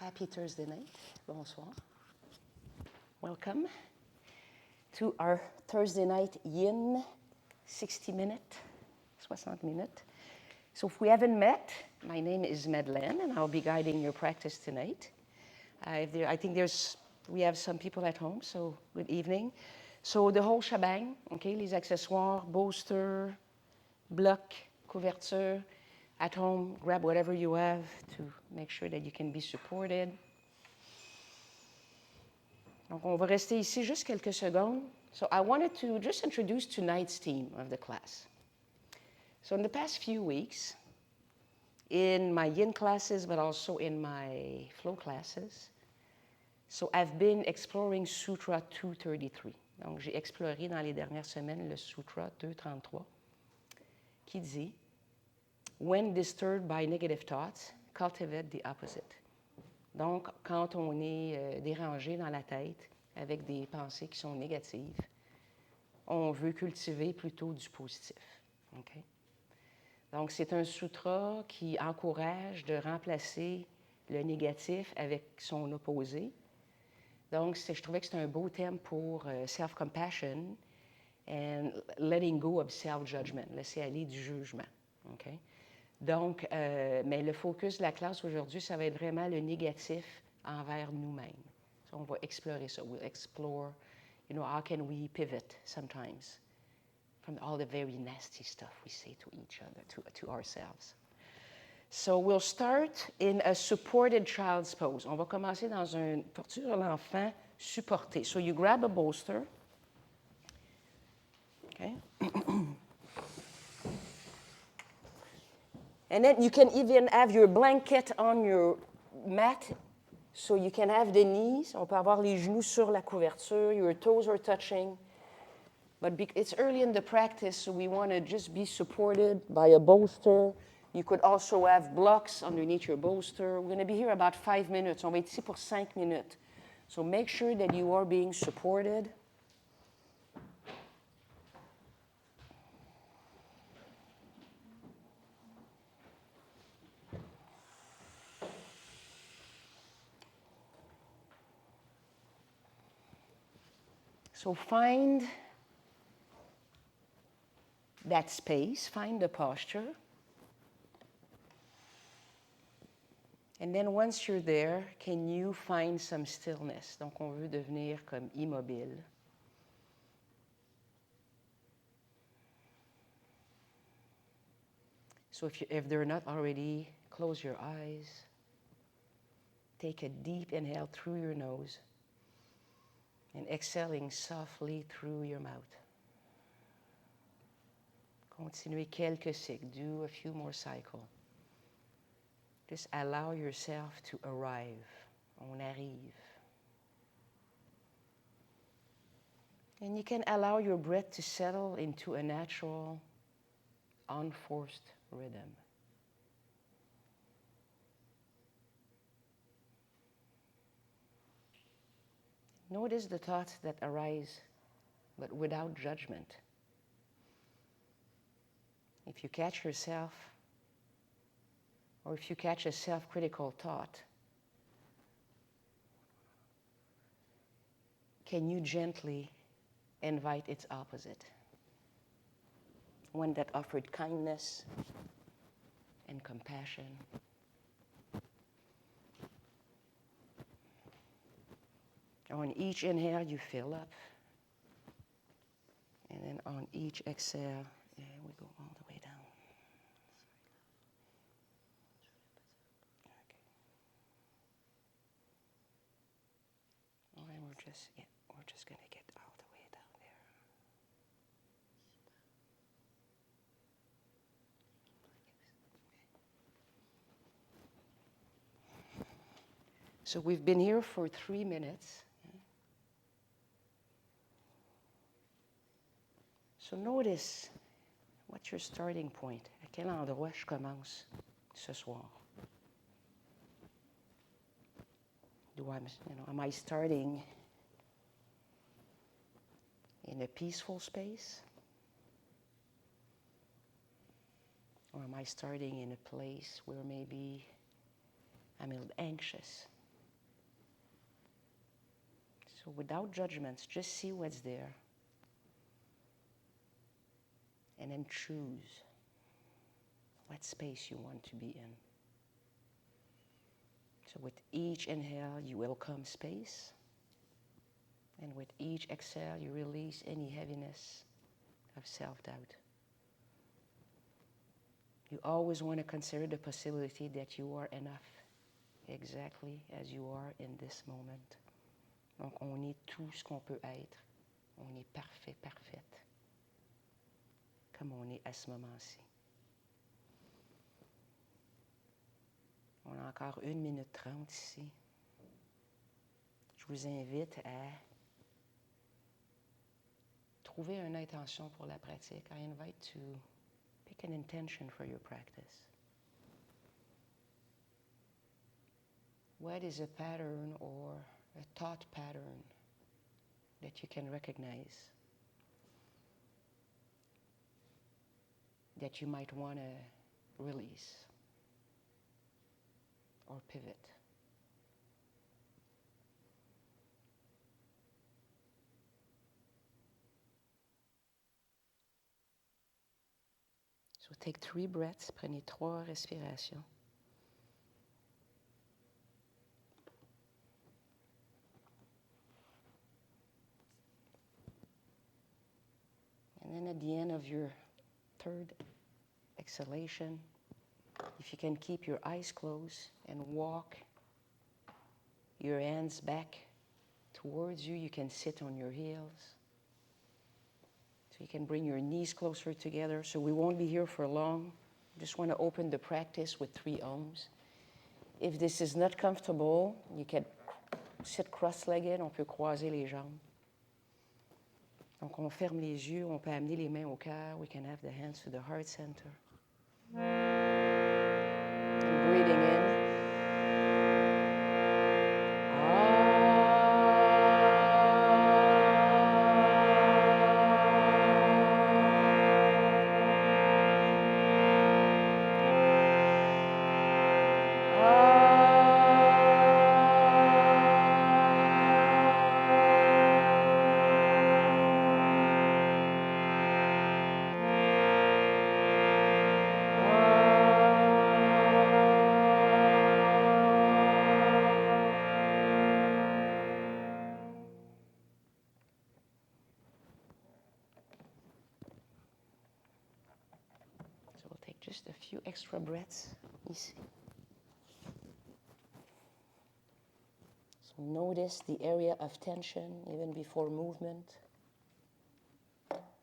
Happy Thursday night. Bonsoir. Welcome to our Thursday night yin 60 minutes. So if we haven't met, my name is Madeleine, and I'll be guiding your practice tonight. We have some people at home, so good evening. So the whole shebang, okay, les accessoires, bolster, bloc, couverture. At home, grab whatever you have to make sure that you can be supported. Donc, on va rester ici juste quelques secondes. So I wanted to just introduce tonight's theme of the class. So in the past few weeks, in my yin classes, but also in my flow classes, so I've been exploring Sutra 233. Donc, j'ai exploré dans les dernières semaines le Sutra 233, qui dit When disturbed by negative thoughts, cultivate the opposite. Donc, quand on est dérangé dans la tête avec des pensées qui sont négatives, on veut cultiver plutôt du positif. Okay? Donc, c'est un sutra qui encourage de remplacer le négatif avec son opposé. Donc, je trouvais que c'était un beau thème pour self-compassion and letting go of self-judgement, laisser aller du jugement. Okay? Donc, mais le focus de la classe aujourd'hui, ça va être vraiment le négatif envers nous-mêmes. So, on va explorer ça. We'll explore, how can we pivot sometimes from all the very nasty stuff we say to each other, to ourselves. So, we'll start in a supported child's pose. On va commencer dans une posture de l'enfant supporté. So, you grab a bolster. Okay. And then you can even have your blanket on your mat, so you can have the knees. On peut avoir les genoux sur la couverture. Your toes are touching. But it's early in the practice, so we want to just be supported by a bolster. You could also have blocks underneath your bolster. We're going to be here about 5 minutes. On va être ici pour 5 minutes. So make sure that you are being supported. So find that space, find the posture. And then once you're there, can you find some stillness? Donc, on veut devenir comme immobile. So if they're not already, close your eyes. Take a deep inhale through your nose. And exhaling softly through your mouth. Continuez quelques cycles. Do a few more cycles. Just allow yourself to arrive. On arrive. And you can allow your breath to settle into a natural, unforced rhythm. Notice the thoughts that arise, but without judgment. If you catch yourself, or if you catch a self-critical thought, can you gently invite its opposite? One that offered kindness and compassion. On each inhale, you fill up. And then on each exhale, we go all the way down. Okay. And we're just going to get all the way down there. So we've been here for 3 minutes. So notice what's your starting point. À quel endroit je commence ce soir? Am I starting in a peaceful space? Or am I starting in a place where maybe I'm a little anxious? So without judgments, just see what's there. And then choose what space you want to be in. So with each inhale, you welcome space. And with each exhale, you release any heaviness of self-doubt. You always want to consider the possibility that you are enough, exactly as you are in this moment. Donc, on est tout ce qu'on peut être. On est parfait, parfaite, comme on est à ce moment-ci. On a encore 1 minute 30 ici. Je vous invite à trouver une intention pour la pratique. I invite to pick an intention for your practice. What is a pattern or a thought pattern that you can recognize that you might want to release or pivot? So take 3 breaths, prenez 3 respirations. And then at the end of your 3rd exhalation, if you can keep your eyes closed and walk your hands back towards you, you can sit on your heels. So you can bring your knees closer together. So we won't be here for long. Just want to open the practice with 3 ohms. If this is not comfortable, you can sit cross-legged, on peut croiser les jambes. Donc on ferme les yeux, on peut amener les mains au cœur. We can have the hands to the heart center. And breathing in. Just a few extra breaths ici. So notice the area of tension even before movement.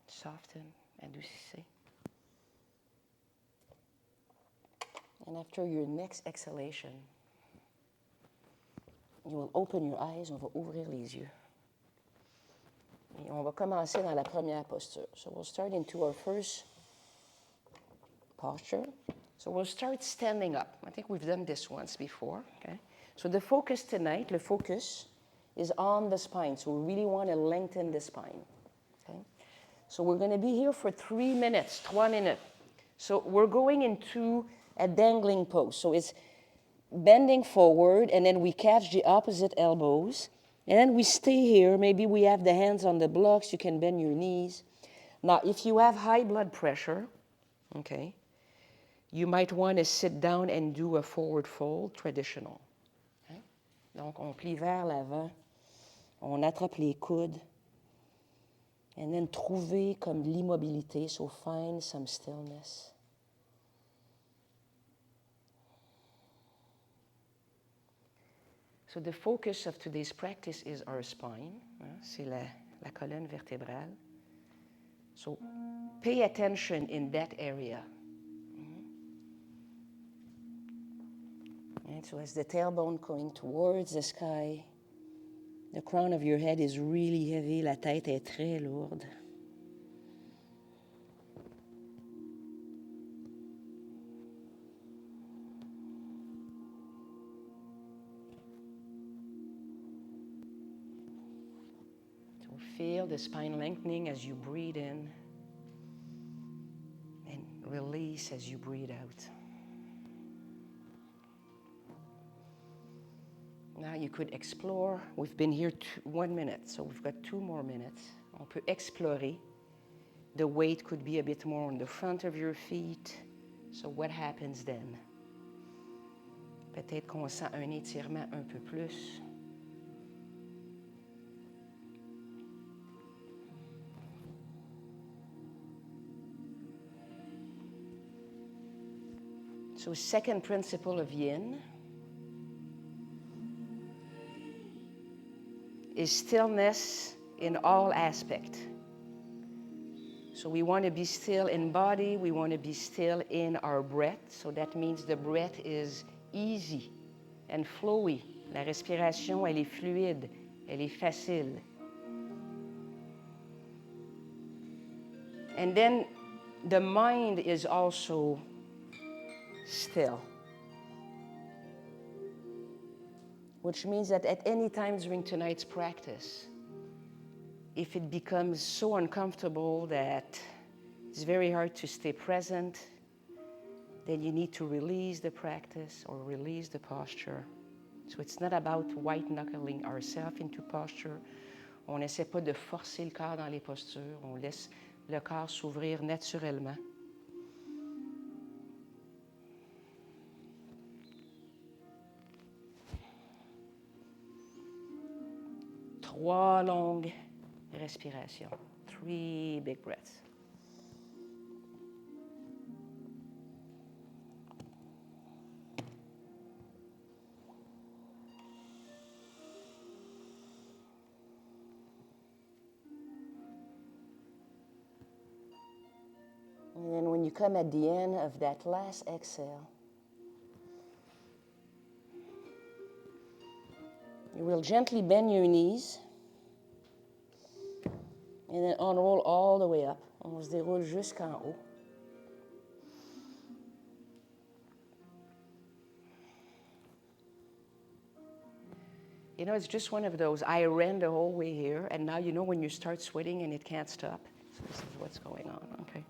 Soften, adoucissez. And after your next exhalation, you will open your eyes, on va ouvrir les yeux. Et on va commencer dans la première posture. So we'll start into our first posture. So we'll start standing up. I think we've done this once before. Okay. So the focus tonight, the focus is on the spine. So we really want to lengthen the spine. Okay. So we're going to be here for 3 minutes, 3 minutes. So we're going into a dangling pose. So it's bending forward, and then we catch the opposite elbows. And then we stay here. Maybe we have the hands on the blocks. You can bend your knees. Now, if you have high blood pressure, okay, you might want to sit down and do a forward fold, traditional. Okay? Donc, on plie vers l'avant, on attrape les coudes, and then trouver comme l'immobilité, so find some stillness. So the focus of today's practice is our spine. C'est la colonne vertébrale. So pay attention in that area. And so as the tailbone going towards the sky, the crown of your head is really heavy, la tête est très lourde. So feel the spine lengthening as you breathe in and release as you breathe out. Now you could explore. We've been here 1 minute, so we've got 2 more minutes. On peut explorer. The weight could be a bit more on the front of your feet. So what happens then? Peut-être qu'on sent un étirement un peu plus. So second principle of yin is stillness in all aspects. So we want to be still in body, we want to be still in our breath. So that means the breath is easy and flowy. La respiration, elle est fluide, elle est facile. And then the mind is also still. Which means that at any time during tonight's practice, if it becomes so uncomfortable that it's very hard to stay present, then you need to release the practice or release the posture. So it's not about white-knuckling ourselves into posture. On n'essaie pas de forcer le corps dans les postures. On laisse le corps s'ouvrir naturellement. Trois longues respirations. 3 big breaths. And then when you come at the end of that last exhale, you will gently bend your knees and then unroll all the way up. On se déroule jusqu'en haut. You know, it's just one of those, I ran the whole way here, and now you know when you start sweating and it can't stop. So this is what's going on, okay?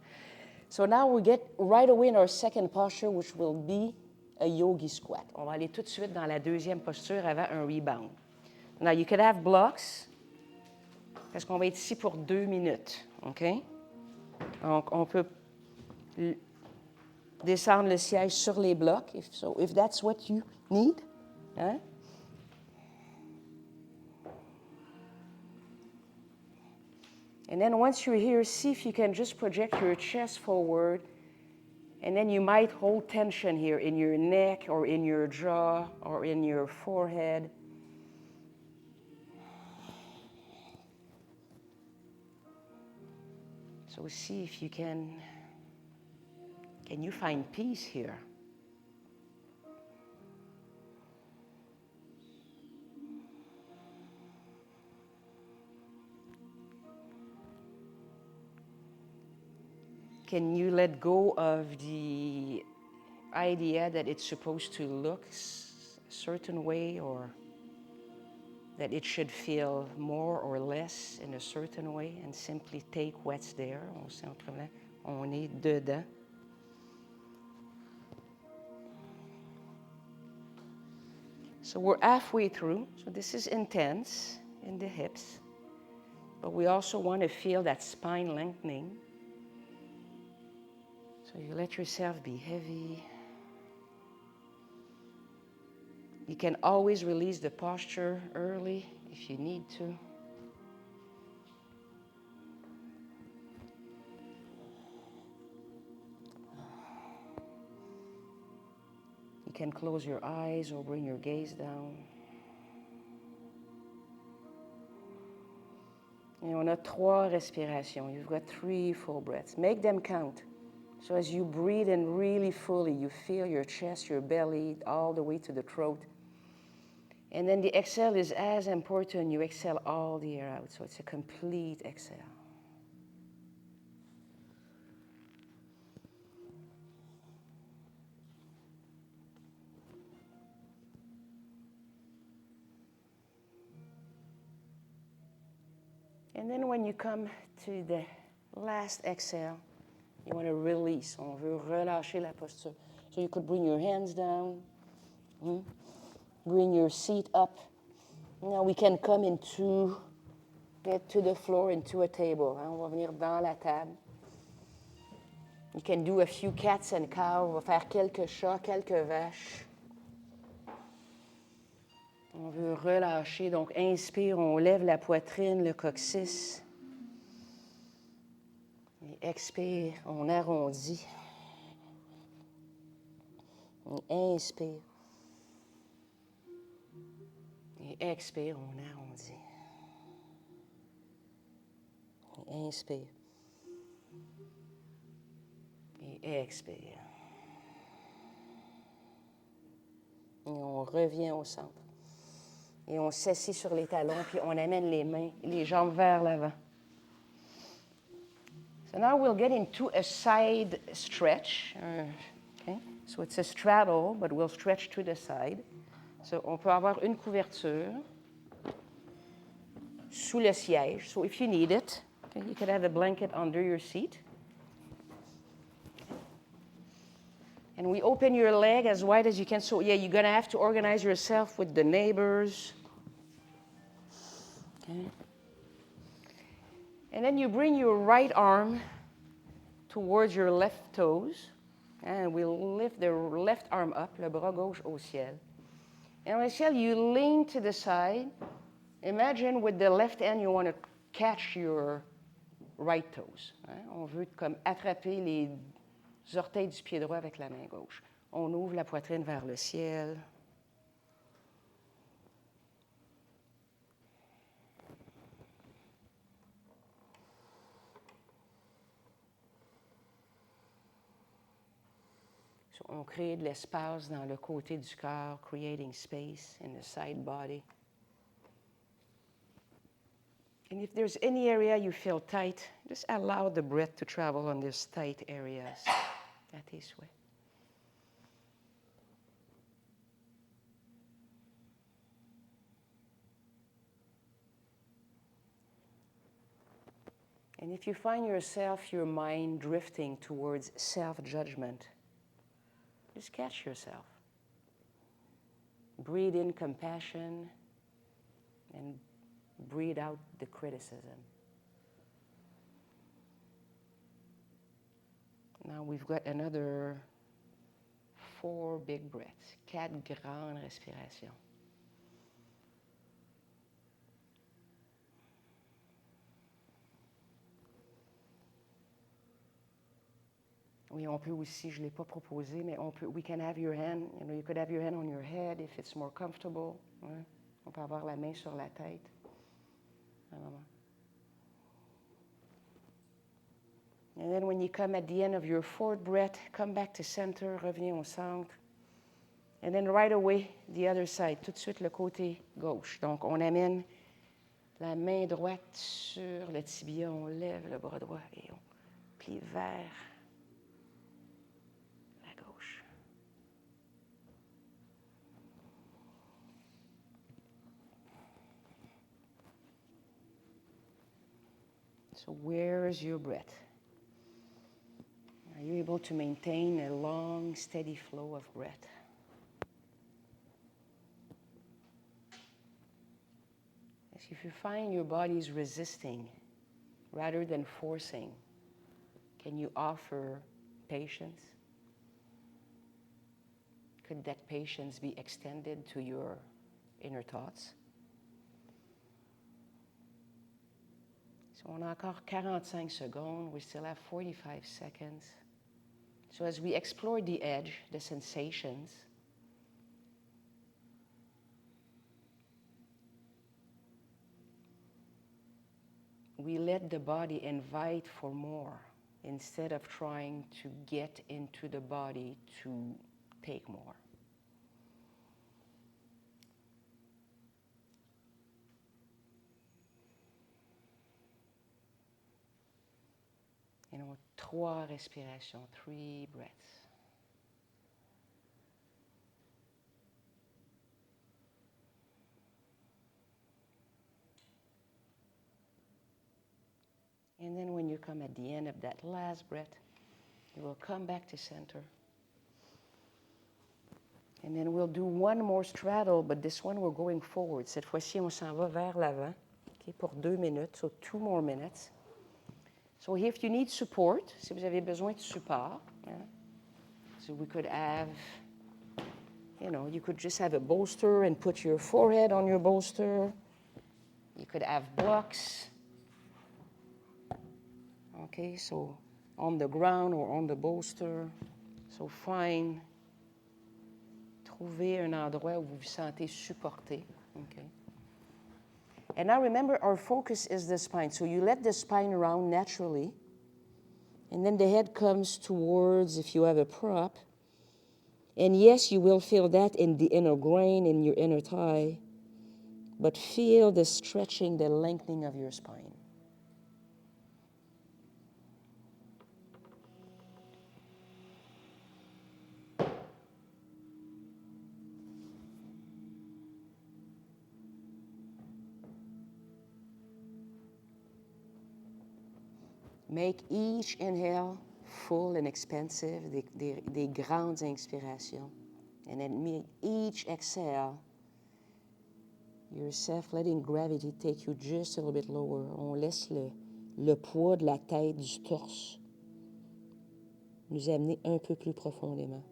So now we get right away in our second posture, which will be a yogi squat. On va aller tout de suite dans la deuxième posture avant un rebound. Now you could have blocks, parce qu'on va être ici pour 2 minutes, OK? Donc on peut descendre le siège sur les blocs, if that's what you need. Hein? And then once you're here, see if you can just project your chest forward. And then you might hold tension here in your neck or in your jaw or in your forehead. So see if you can you find peace here? Can you let go of the idea that it's supposed to look a certain way or that it should feel more or less in a certain way and simply take what's there? On est dedans. So we're halfway through. So this is intense in the hips, but we also want to feel that spine lengthening. So you let yourself be heavy. You can always release the posture early if you need to. You can close your eyes or bring your gaze down. Et on a 3 respirations. You've got 3 full breaths. Make them count. So as you breathe in really fully, you feel your chest, your belly, all the way to the throat. And then the exhale is as important. You exhale all the air out. So it's a complete exhale. And then when you come to the last exhale, you want to release. On veut relâcher la posture. So you could bring your hands down. Bring your seat up. Now we can come into, get to the floor, into a table. On va venir dans la table. You can do a few cats and cows. On va faire quelques chats, quelques vaches. On veut relâcher. Donc, inspire, on lève la poitrine, le coccyx. Et expire, on arrondit. Et inspire. Et expire, on arrondit. Et inspire. Et expire. Et on revient au centre. Et on s'assied sur les talons, puis on amène les mains, les jambes vers l'avant. So now we'll get into a side stretch. Okay? So it's a straddle, but we'll stretch to the side. So on peut avoir une couverture sous le siège. So if you need it, okay, you could have a blanket under your seat. And we open your leg as wide as you can. So yeah, you're going to have to organize yourself with the neighbors. Okay. And then you bring your right arm towards your left toes. And we'll lift the left arm up, le bras gauche au ciel. And au ciel, you lean to the side. Imagine with the left hand, you want to catch your right toes. On veut comme attraper les orteils du pied droit avec la main gauche. On ouvre la poitrine vers le ciel. So, on crée de l'espace dans le côté du corps, creating space in the side body. And if there's any area you feel tight, just allow the breath to travel on these tight areas. À tes souhaits. And if you find yourself, your mind drifting towards self-judgment, just catch yourself. Breathe in compassion and breathe out the criticism. Now we've got another 4 big breaths, 4 grandes respirations. Oui, on peut aussi, je ne l'ai pas proposé, mais on peut, we can have your hand, you could have your hand on your head if it's more comfortable. Ouais. On peut avoir la main sur la tête. Un moment. And then when you come at the end of your 4th breath, come back to center, reviens au centre. And then right away, the other side, tout de suite le côté gauche. Donc, on amène la main droite sur le tibia, on lève le bras droit et on plie vers la gauche. So where's your breath? Are you able to maintain a long, steady flow of breath? If you find your body is resisting rather than forcing, can you offer patience? Could that patience be extended to your inner thoughts? So on a encore 45 secondes. We still have 45 seconds. So as we explore the edge, the sensations, we let the body invite for more instead of trying to get into the body to take more. And on 3 respirations, 3 breaths. And then when you come at the end of that last breath, you will come back to center. And then we'll do one more straddle, but this one we're going forward. Cette fois-ci, on s'en va vers l'avant, okay, pour 2 minutes, so 2 more minutes. So if you need support, si vous avez besoin de support, so we could have, you could just have a bolster and put your forehead on your bolster. You could have blocks. Okay, so on the ground or on the bolster. So find, trouver un endroit où vous vous sentez supporté. Okay. And now remember, our focus is the spine. So you let the spine round naturally. And then the head comes towards, if you have a prop. And yes, you will feel that in the inner groin, in your inner thigh. But feel the stretching, the lengthening of your spine. Make each inhale full and expansive, des grandes inspirations. And then make each exhale, yourself letting gravity take you just a little bit lower. On laisse le poids de la tête, du torse, nous amener un peu plus profondément.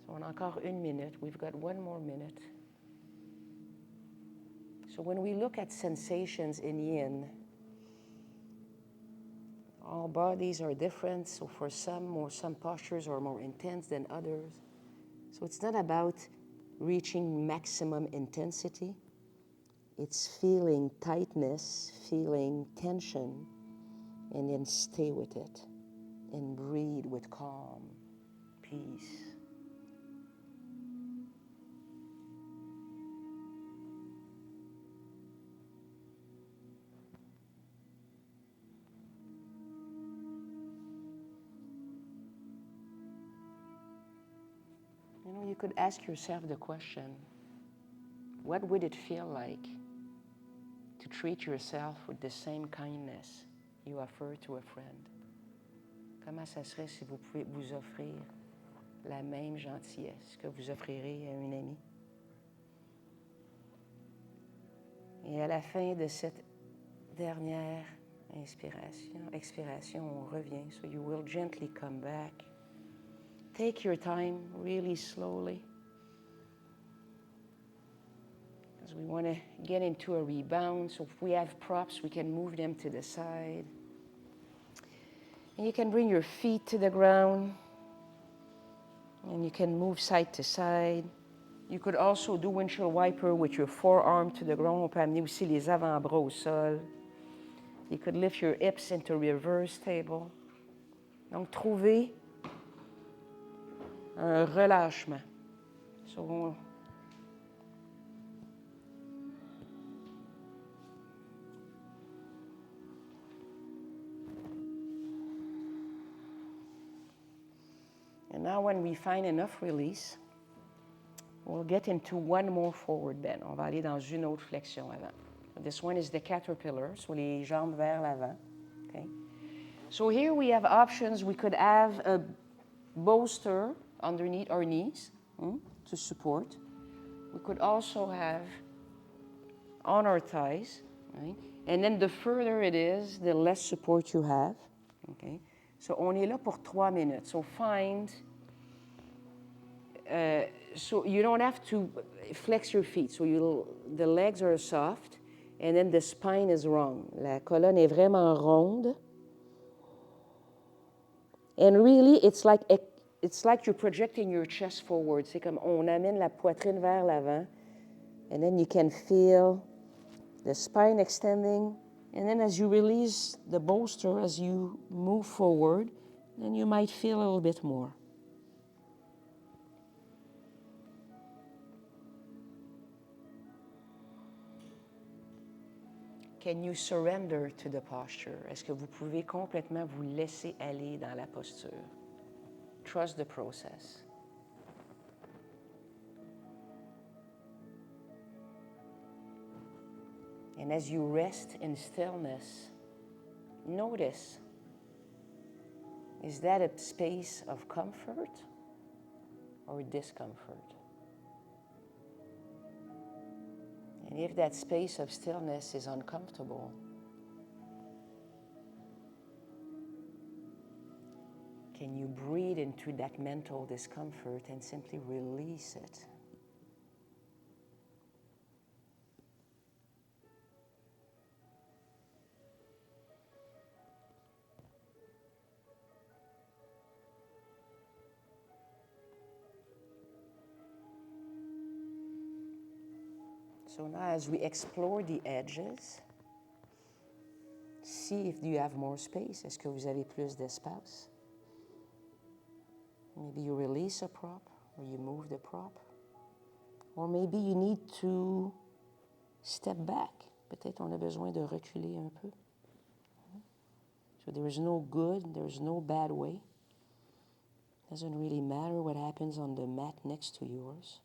So on a encore 1 minute. We've got 1 more minute. So when we look at sensations in yin, all bodies are different, so for some postures are more intense than others. So it's not about reaching maximum intensity. It's feeling tightness, feeling tension, and then stay with it and breathe with calm, peace. You could ask yourself the question, what would it feel like to treat yourself with the same kindness you offer to a friend? Comment ça serait si vous pouvez vous offrir la même gentillesse que vous offrirez à une amie? Et à la fin de cette dernière expiration, on revient. So you will gently come back. Take your time, really slowly. Because we want to get into a rebound. So if we have props, we can move them to the side. And you can bring your feet to the ground. And you can move side to side. You could also do windshield wiper with your forearm to the ground. On peut amener aussi les avant-bras au sol. You could lift your hips into reverse table. Donc, trouvez un relâchement. So, and now when we find enough release, we'll get into one more forward bend. On va aller dans une autre flexion avant. This one is the caterpillar, so les jambes vers l'avant. Okay. So here we have options. We could have a bolster underneath our knees to support. We could also have on our thighs, right? And then the further it is, the less support you have. Okay. So on est là pour 3 minutes. So find, so you don't have to flex your feet. So the legs are soft, and then the spine is wrong. La colonne est vraiment ronde. And really, it's like you're projecting your chest forward. C'est comme on amène la poitrine vers l'avant, and then you can feel the spine extending. And then as you release the bolster, as you move forward, then you might feel a little bit more. Can you surrender to the posture? Est-ce que vous pouvez complètement vous laisser aller dans la posture? Trust the process. And as you rest in stillness, notice, is that a space of comfort or discomfort. And if that space of stillness is uncomfortable, can you breathe into that mental discomfort and simply release it? So now as we explore the edges, see if you have more space. Est-ce que vous avez plus d'espace? Maybe you release a prop or you move the prop. Or maybe you need to step back. Peut-être on a besoin de reculer un peu. So there is no good, there is no bad way. Doesn't really matter what happens on the mat next to yours.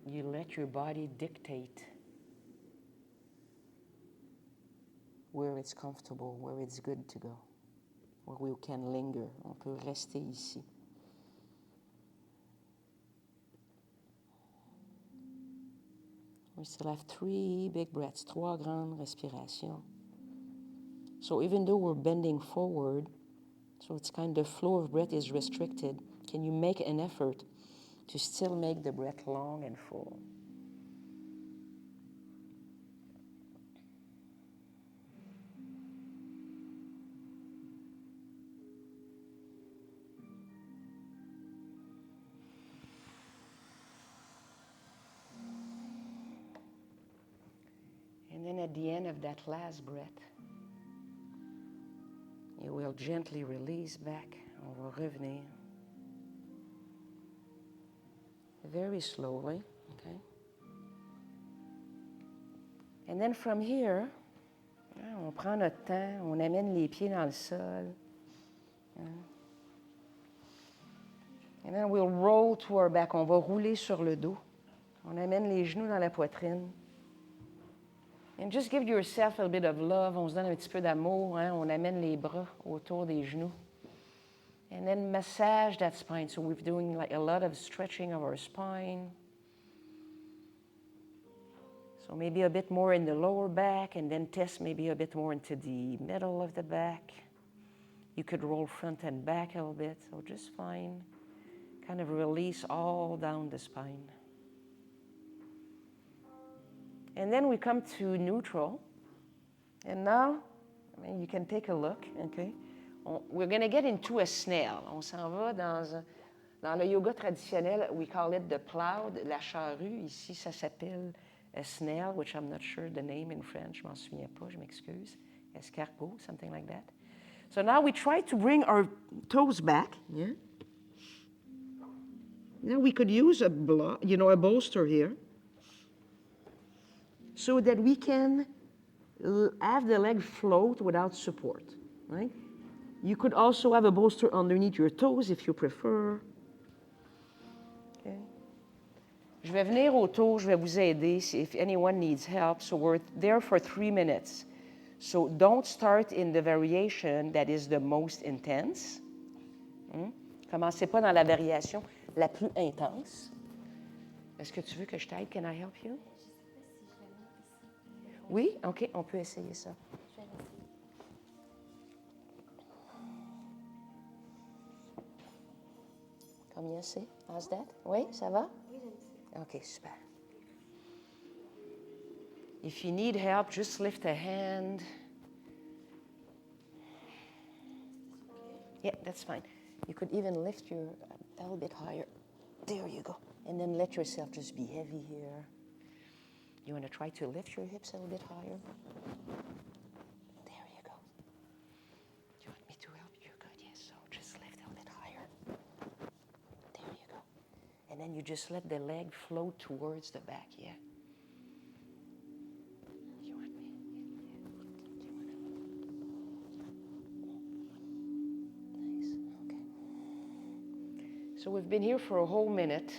You let your body dictate where it's comfortable, where it's good to go, where we can linger. On peut rester ici. We still have 3 big breaths, 3 grandes respirations. So even though we're bending forward, so it's kind of flow of breath is restricted, can you make an effort to still make the breath long and full? And then at the end of that last breath, you will gently release back. On va revenir. Very slowly, okay? And then from here, on prend notre temps, on amène les pieds dans le sol. And then we'll roll to our back. On va rouler sur le dos. On amène les genoux dans la poitrine. And just give yourself a bit of love. On se donne un petit peu d'amour. Hein? On amène les bras autour des genoux. And then massage that spine. So we're doing like a lot of stretching of our spine. So maybe a bit more in the lower back, and then test maybe a bit more into the middle of the back. You could roll front and back a little bit, so just fine. Kind of release all down the spine. And then we come to neutral. And now, you can take a look, okay? We're going to get into a snail. On s'en va dans le yoga traditionnel, we call it the ploud, la charrue. Ici, ça s'appelle a snail, which I'm not sure the name in French. Je m'en souviens pas, je m'excuse. Escargot, something like that. So now we try to bring our toes back. Yeah. Now we could use a bolster here, so that we can have the leg float without support, right? You could also have a bolster underneath your toes if you prefer. Okay. Je vais venir autour, je vais vous aider if anyone needs help. So we're there for 3 minutes. So don't start in the variation that is the most intense. Commencez pas dans la variation la plus intense. Est-ce que tu veux que je t'aide? Can I help you? Oui? OK, on peut essayer ça. Combien c'est? How's that? Oui, ça va? Oui, j'aime ça. OK, super. If you need help, just lift a hand. Yeah, that's fine. You could even lift your a little bit higher. There you go. And then let yourself just be heavy here. You want to try to lift your hips a little bit higher? There you go. Do you want me to help you? Good, yes. So just lift a little bit higher. There you go. And then you just let the leg float towards the back, yeah? You want me? Yeah. Do you want to? Nice, okay. So we've been here for a whole minute.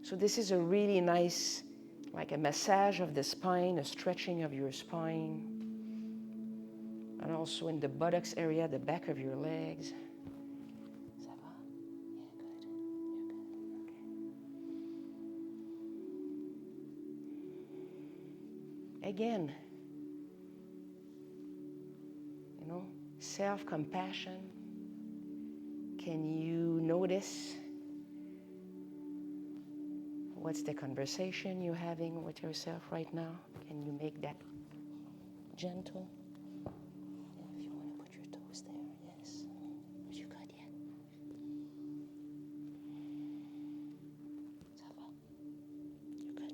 So this is a really nice like a massage of the spine, a stretching of your spine, and also in the buttocks area, the back of your legs. Ça va? Yeah, good. You're good. Okay. Again, you know, self-compassion. Can you notice what's the conversation you're having with yourself right now? Can you make that gentle? And if you want to put your toes there, yes. Are you good yet? Ça va? You're good.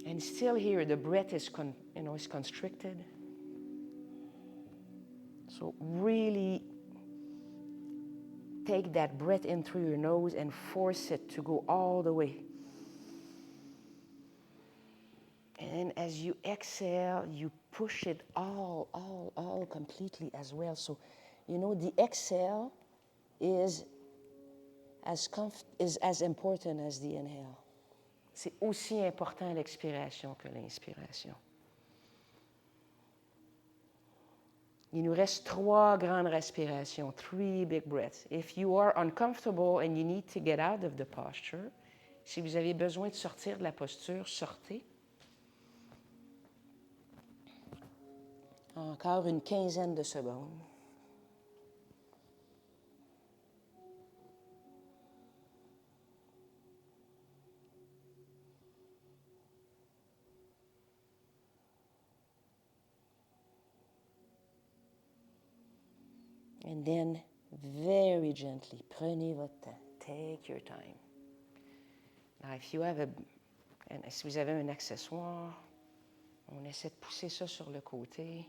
And still here, the breath is is constricted. So really take that breath in through your nose and force it to go all the way. And as you exhale, you push it all completely as well. So, the exhale is as important as the inhale. C'est aussi important l'expiration que l'inspiration. Il nous reste 3 grandes respirations, 3 big breaths. If you are uncomfortable and you need to get out of the posture, si vous avez besoin de sortir de la posture, sortez. Encore une quinzaine de secondes. And then, very gently, prenez votre temps. Take your time. Now, if you have si vous avez un accessoire, on essaie de pousser ça sur le côté.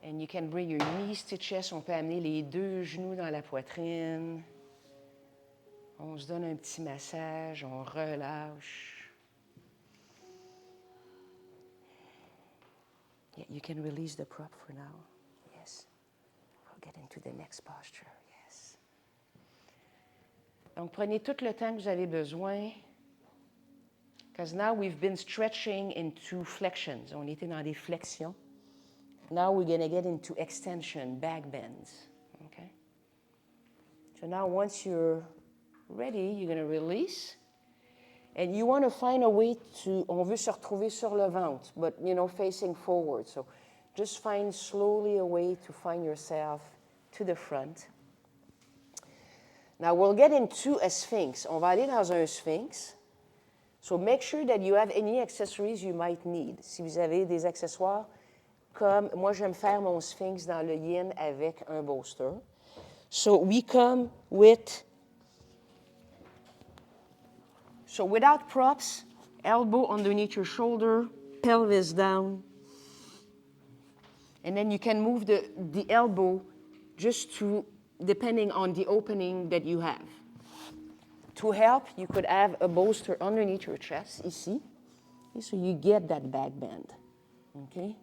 And you can bring your knees to chest. On peut amener les 2 genoux dans la poitrine. On se donne un petit massage, on relâche. Yeah, you can release the prop for now. Yes. We'll get into the next posture. Yes. Donc, prenez tout le temps que vous avez besoin. Because now we've been stretching into flexions. On était dans des flexions. Now we're going to get into extension, back bends. Okay? So now once you're ready, you're going to release. And you want to find a way on veut se retrouver sur le ventre, but, facing forward. So just find slowly a way to find yourself to the front. Now we'll get into a sphinx. On va aller dans un sphinx. So make sure that you have any accessories you might need. Si vous avez des accessoires, comme moi j'aime faire mon sphinx dans le yin avec un bolster. So we come with, without props, elbow underneath your shoulder, pelvis down. And then you can move the elbow just depending on the opening that you have. To help, you could have a bolster underneath your chest, ici. Okay, so you get that back bend. Okay?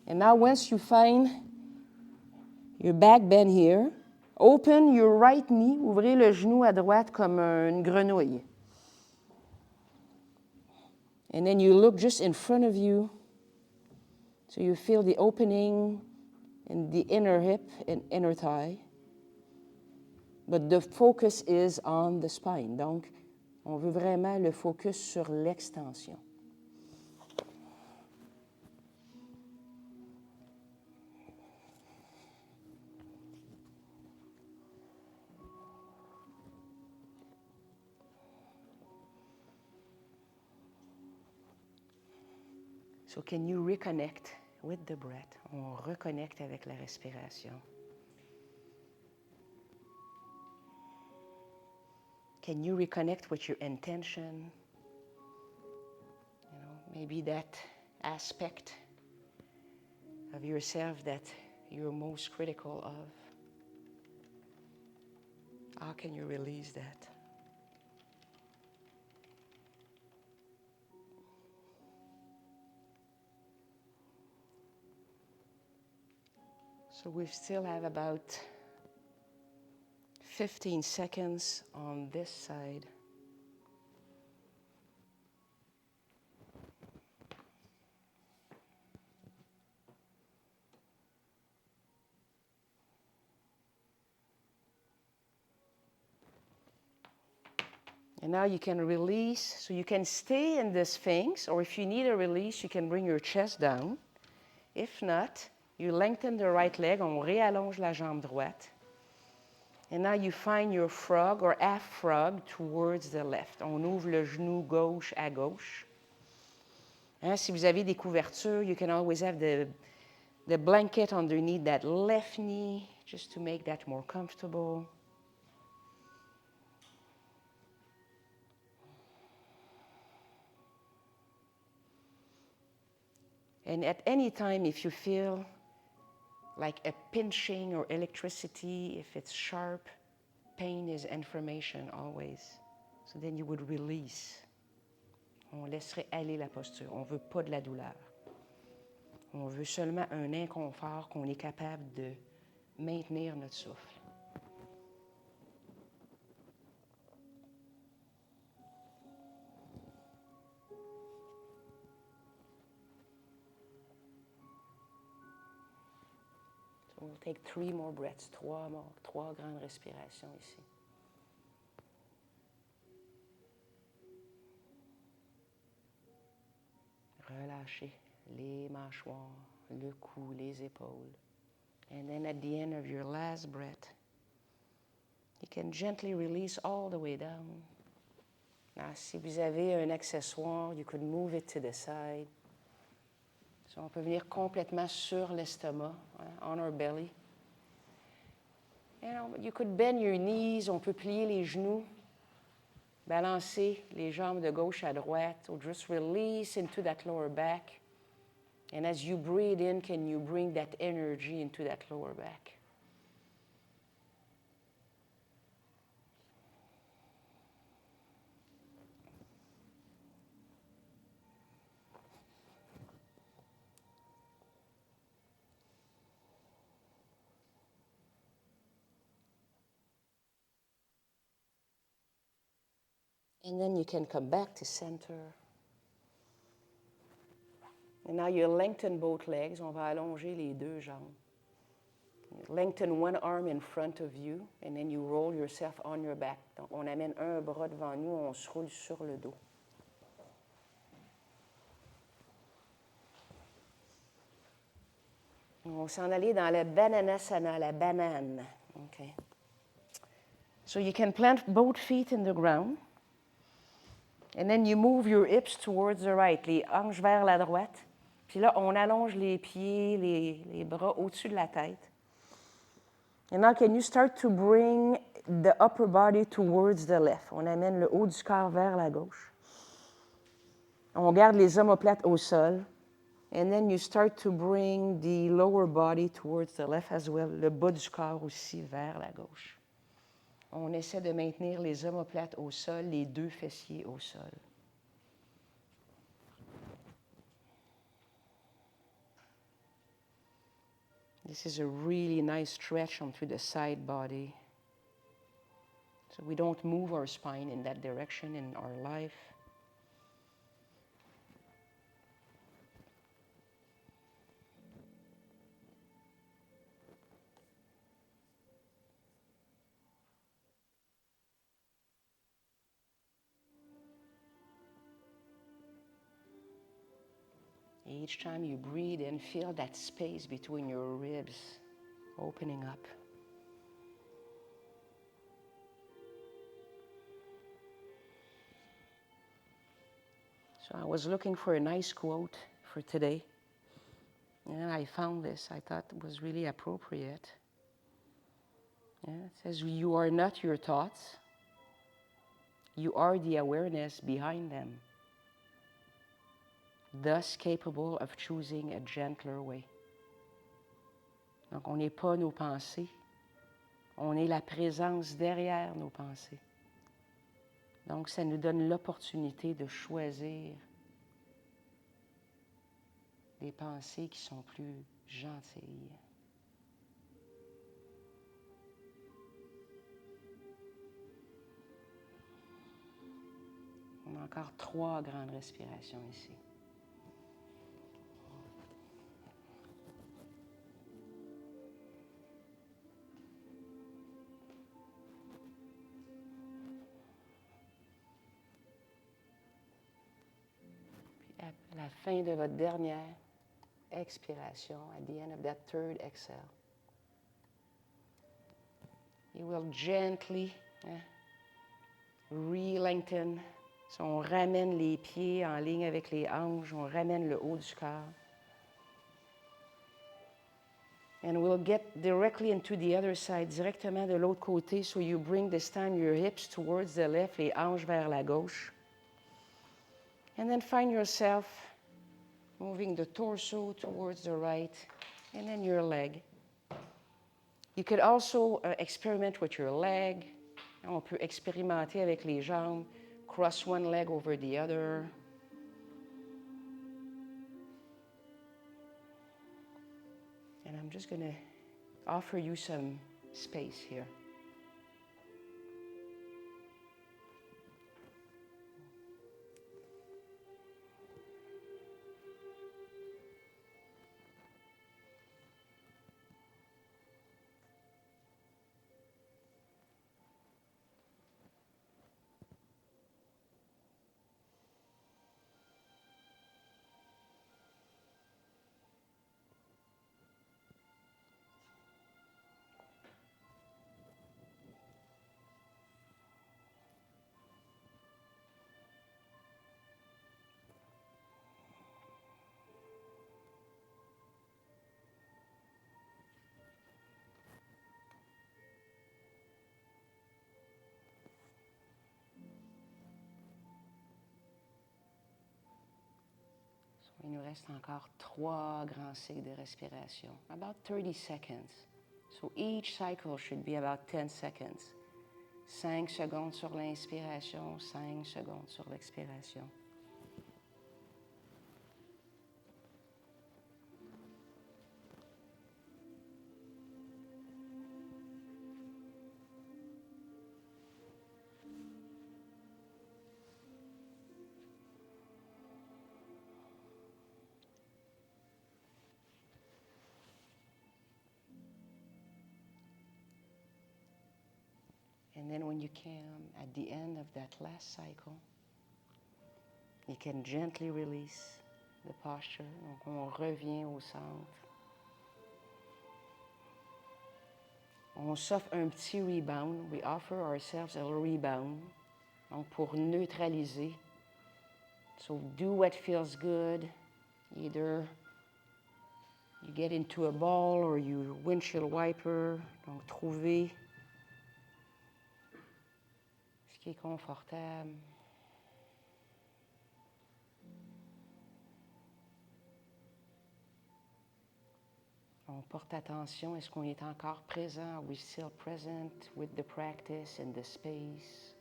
And now once you find your back bend here, open your right knee, ouvrez le genou à droite comme une grenouille. And then you look just in front of you, so you feel the opening in the inner hip and inner thigh. But the focus is on the spine. Donc, on veut vraiment le focus sur l'extension. So can you reconnect with the breath? On reconnecte avec la respiration. Can you reconnect with your intention? Maybe that aspect of yourself that you're most critical of. How can you release that? So we still have about 15 seconds on this side. And now you can release, so you can stay in the Sphinx, or if you need a release, you can bring your chest down. If not, you lengthen the right leg, on réallonge la jambe droite. And now you find your frog or half frog towards the left. On ouvre le genou gauche à gauche. Hein, si vous avez des couvertures, you can always have the blanket underneath that left knee, just to make that more comfortable. And at any time, if you feel like a pinching or electricity, if it's sharp, pain is information always. So then you would release. On laisserait aller la posture. On ne veut pas de la douleur. On veut seulement un inconfort qu'on est capable de maintenir notre souffle. So we'll take 3 more breaths, 3 grandes respirations ici. Relâchez les mâchoires, le cou, les épaules. And then at the end of your last breath, you can gently release all the way down. Now, si vous avez un accessoire, you could move it to the side. So on peut venir complètement sur l'estomac, on our belly. You could bend your knees, on peut plier les genoux, balancer les jambes de gauche à droite, or just release into that lower back. And as you breathe in, can you bring that energy into that lower back? And then you can come back to center. And now you lengthen both legs. On va allonger les 2 jambes. Lengthen one arm in front of you, and then you roll yourself on your back. Donc, on amène un bras devant nous, on se roule sur le dos. On va s'en aller dans la bananasana, la banane. Okay. So you can plant both feet in the ground. And then you move your hips towards the right, les hanches vers la droite. Puis là, on allonge les pieds, les bras au-dessus de la tête. And now can you start to bring the upper body towards the left? On amène le haut du corps vers la gauche. On garde les omoplates au sol. And then you start to bring the lower body towards the left as well, le bas du corps aussi vers la gauche. On essaie de maintenir les omoplates au sol, les 2 fessiers au sol. This is a really nice stretch onto the side body. So we don't move our spine in that direction in our life. Each time you breathe in, feel that space between your ribs opening up. So I was looking for a nice quote for today, and I found this. I thought it was really appropriate. Yeah, it says, "You are not your thoughts. You are the awareness behind them, thus capable of choosing a gentler way." Donc, on n'est pas nos pensées, on est la présence derrière nos pensées. Donc, ça nous donne l'opportunité de choisir des pensées qui sont plus gentilles. On a encore 3 grandes respirations ici. Puis à la fin de votre dernière expiration, at the end of that third exhale, you will gently re-lengthen. So on ramène les pieds en ligne avec les hanches, on ramène le haut du corps. And we'll get directly into the other side, directement de l'autre côté. So you bring this time your hips towards the left, les hanches vers la gauche. And then find yourself moving the torso towards the right, and then your leg. You could also experiment with your leg. On peut expérimenter avec les jambes. Cross one leg over the other. And I'm just going to offer you some space here. Il nous reste encore 3 grands cycles de respiration, about 30 seconds. So each cycle should be about 10 seconds. 5 secondes sur l'inspiration, 5 secondes sur l'expiration. And then when you come at the end of that last cycle, you can gently release the posture. Donc on revient au centre. On s'offre un petit rebound. We offer ourselves a rebound. Donc pour neutraliser. So do what feels good. Either you get into a ball or you windshield wiper. Donc trouvez ce qui est confortable. On porte attention, est-ce qu'on est encore présent? Are we still present with the practice and the space?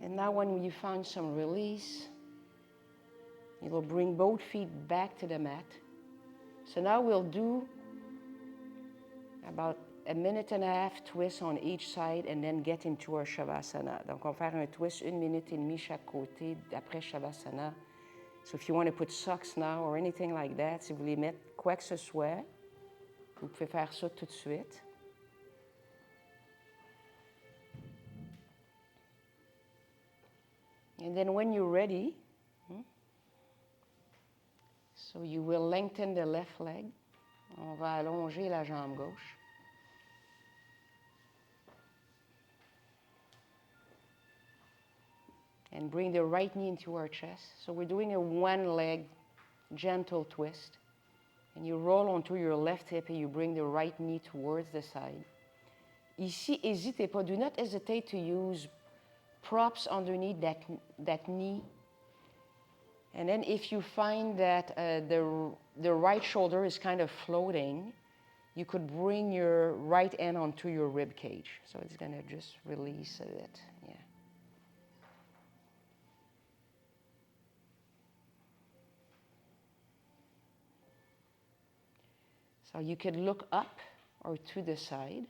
And now when you find some release, you will bring both feet back to the mat. So now we'll do about a minute and a half twist on each side and then get into our Shavasana. Donc on va faire un twist 1 minute et demie chaque côté après Shavasana. So if you want to put socks now or anything like that, si vous voulez mettre quoi que ce soit, vous pouvez faire ça tout de suite. And then when you're ready, so you will lengthen the left leg. On va allonger la jambe gauche. And bring the right knee into our chest. So we're doing a one-leg gentle twist. And you roll onto your left hip and you bring the right knee towards the side. Ici, n'hésitez pas. Do not hesitate to use props underneath that knee. And then if you find that the right shoulder is kind of floating, you could bring your right hand onto your rib cage. So it's going to just release a bit. Yeah. So you could look up or to the side.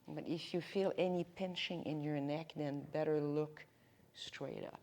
But if you feel any pinching in your neck, then better look straight up.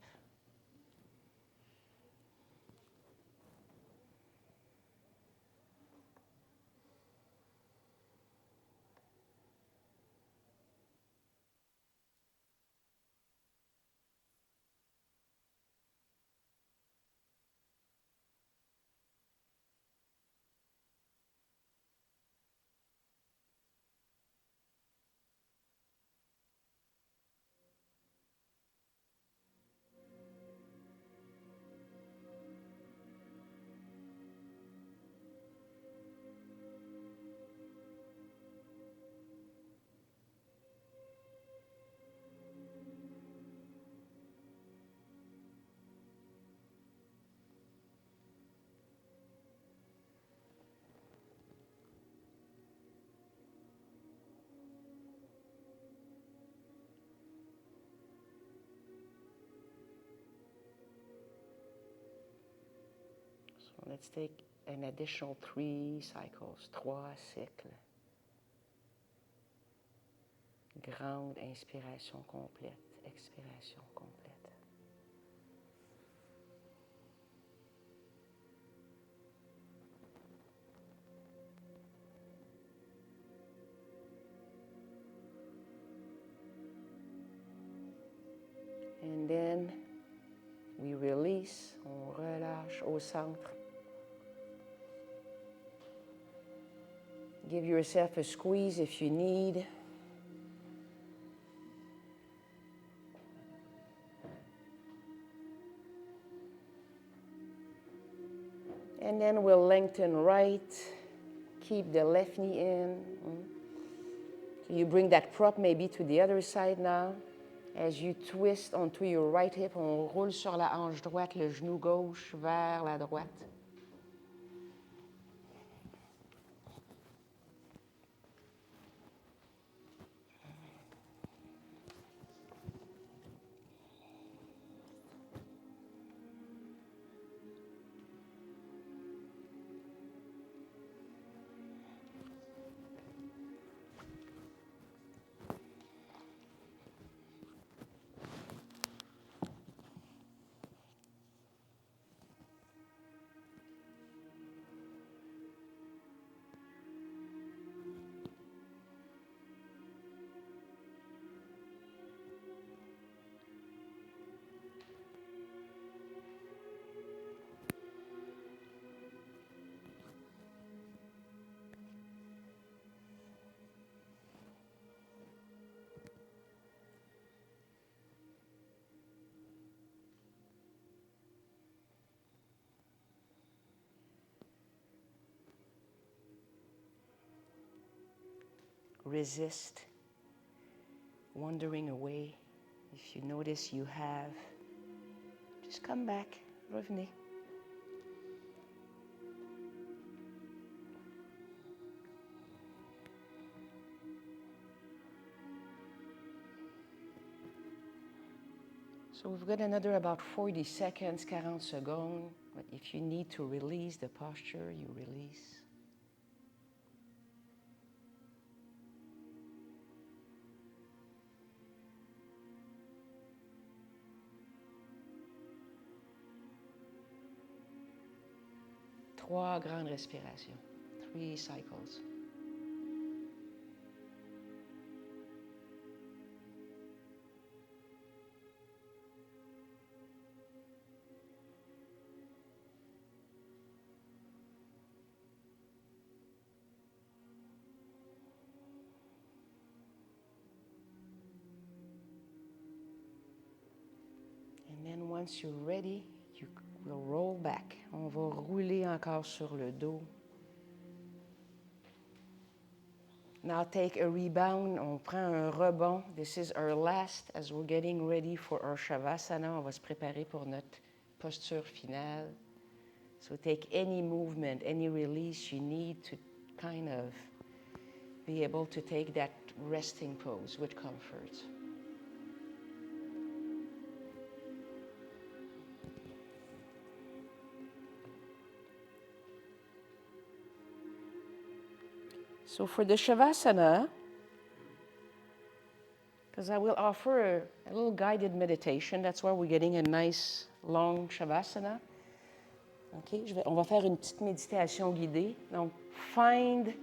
So let's take an additional 3 cycles, 3 cycles. Grande inspiration complète, expiration complète. And then we release, on relâche au centre. Give yourself a squeeze if you need. And then we'll lengthen right, keep the left knee in. So you bring that prop maybe to the other side now. As you twist onto your right hip, on roule sur la hanche droite, le genou gauche vers la droite. Resist wandering away. If you notice you have, just come back, revenez. So we've got another about 40 seconds, 40 secondes. But if you need to release the posture, you release. Trois grandes respirations, 3 cycles. And then once you're ready, you will roll back. On va rouler encore sur le dos. Now take a rebound. On prend un rebond. This is our last as we're getting ready for our Shavasana. On va se préparer pour notre posture finale. So take any movement, any release you need to kind of be able to take that resting pose with comfort. So for the Shavasana, because I will offer a little guided meditation. That's why we're getting a nice long Shavasana. OK? On va faire une petite méditation guidée. Donc, find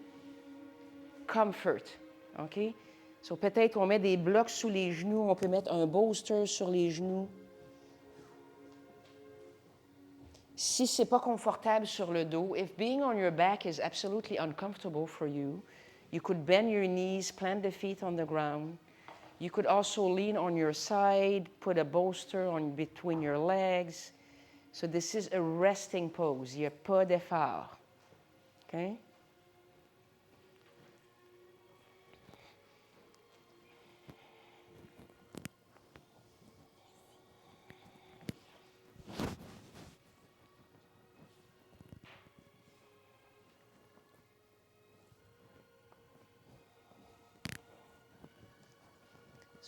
comfort. OK? So, peut-être on met des blocs sous les genoux, on peut mettre un bolster sur les genoux. Si c'est pas confortable sur le dos, if being on your back is absolutely uncomfortable for you, you could bend your knees, plant the feet on the ground. You could also lean on your side, put a bolster on between your legs. So this is a resting pose. Il n'y a pas d'effort. Okay?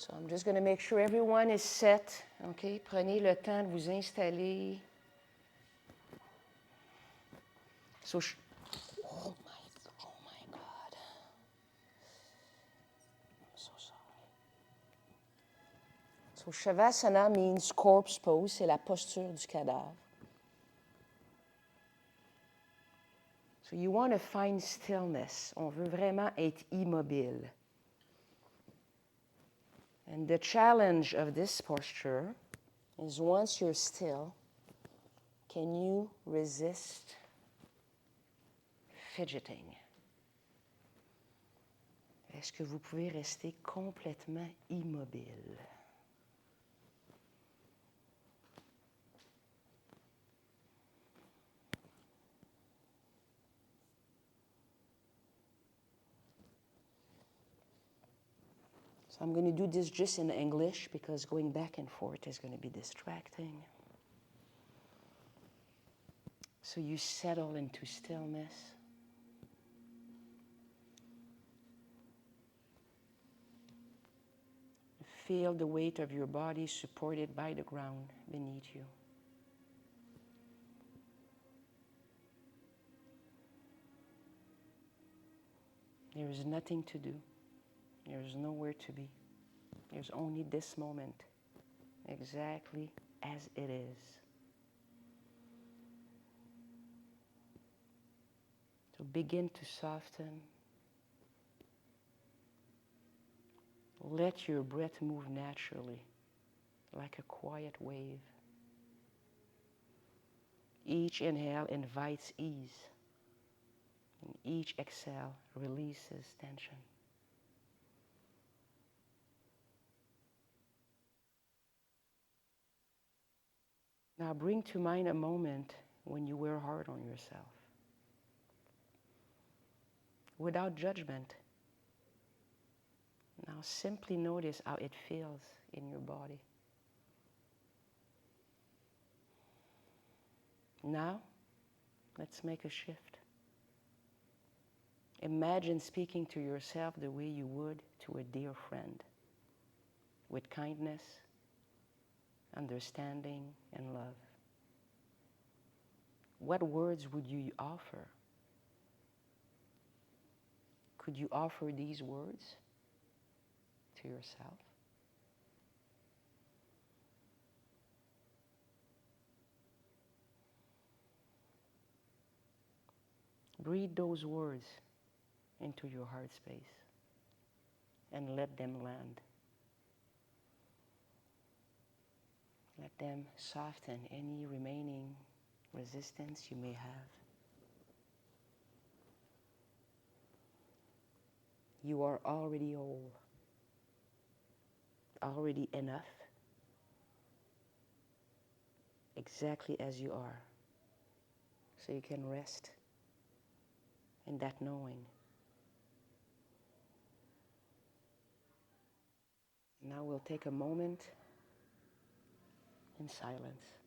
So I'm just going to make sure everyone is set. Okay? Prenez le temps de vous installer. So, oh my God. I'm so sorry. So Shavasana means corpse pose, c'est la posture du cadavre. So you want to find stillness. On veut vraiment être immobile. And the challenge of this posture is once you're still, can you resist fidgeting? Est-ce que vous pouvez rester complètement immobile? So I'm going to do this just in English because going back and forth is going to be distracting. So you settle into stillness. Feel the weight of your body supported by the ground beneath you. There is nothing to do. There is nowhere to be. There's only this moment, exactly as it is. So begin to soften. Let your breath move naturally, like a quiet wave. Each inhale invites ease, and each exhale releases tension. Now bring to mind a moment when you were hard on yourself. Without judgment. Now simply notice how it feels in your body. Now, let's make a shift. Imagine speaking to yourself the way you would to a dear friend, with kindness, understanding, and love. What words would you offer? Could you offer these words to yourself? Breathe those words into your heart space and let them land. Let them soften any remaining resistance you may have. You are already whole, already enough, exactly as you are. So you can rest in that knowing. Now we'll take a moment in silence.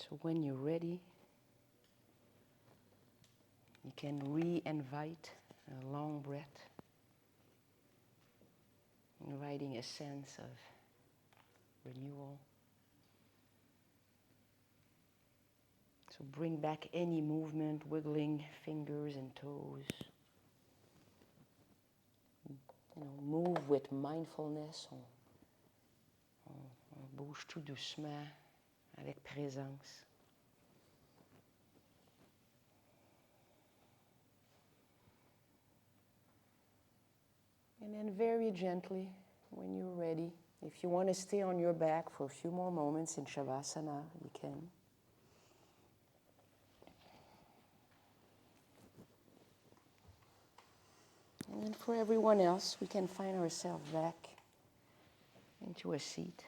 So when you're ready, you can re-invite a long breath, inviting a sense of renewal. So bring back any movement, wiggling fingers and toes. Move with mindfulness. On bouge tout doucement, avec présence. And then very gently, when you're ready, if you want to stay on your back for a few more moments in Shavasana, you can. And then for everyone else, we can find ourselves back into a seat.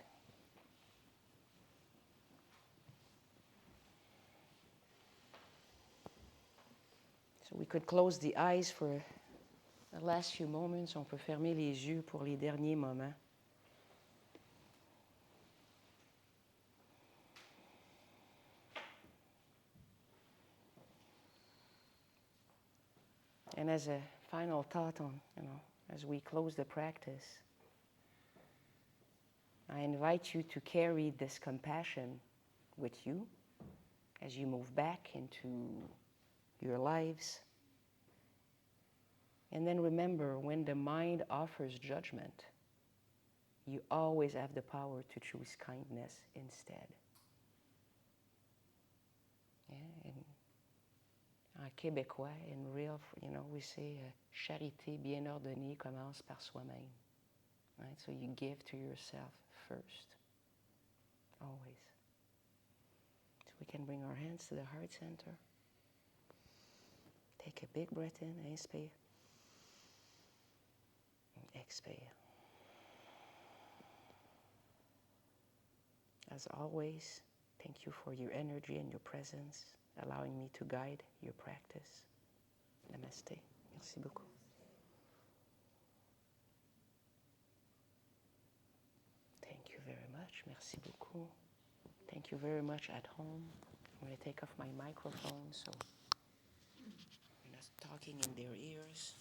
So we could close the eyes for the last few moments. On peut fermer les yeux pour les derniers moments. And as a final thought on, as we close the practice, I invite you to carry this compassion with you as you move back into your lives. And then remember, when the mind offers judgment, you always have the power to choose kindness instead. Yeah, and en québécois, in real, we say, charité bien ordonnée commence par soi-même. Right? So you give to yourself first, always. So we can bring our hands to the heart center. Take a big breath in, inspire. And exhale. As always, thank you for your energy and your presence, allowing me to guide your practice. Namaste. Merci beaucoup. Thank you very much. Merci beaucoup. Thank you very much at home. I'm going to take off my microphone so I'm not talking in their ears.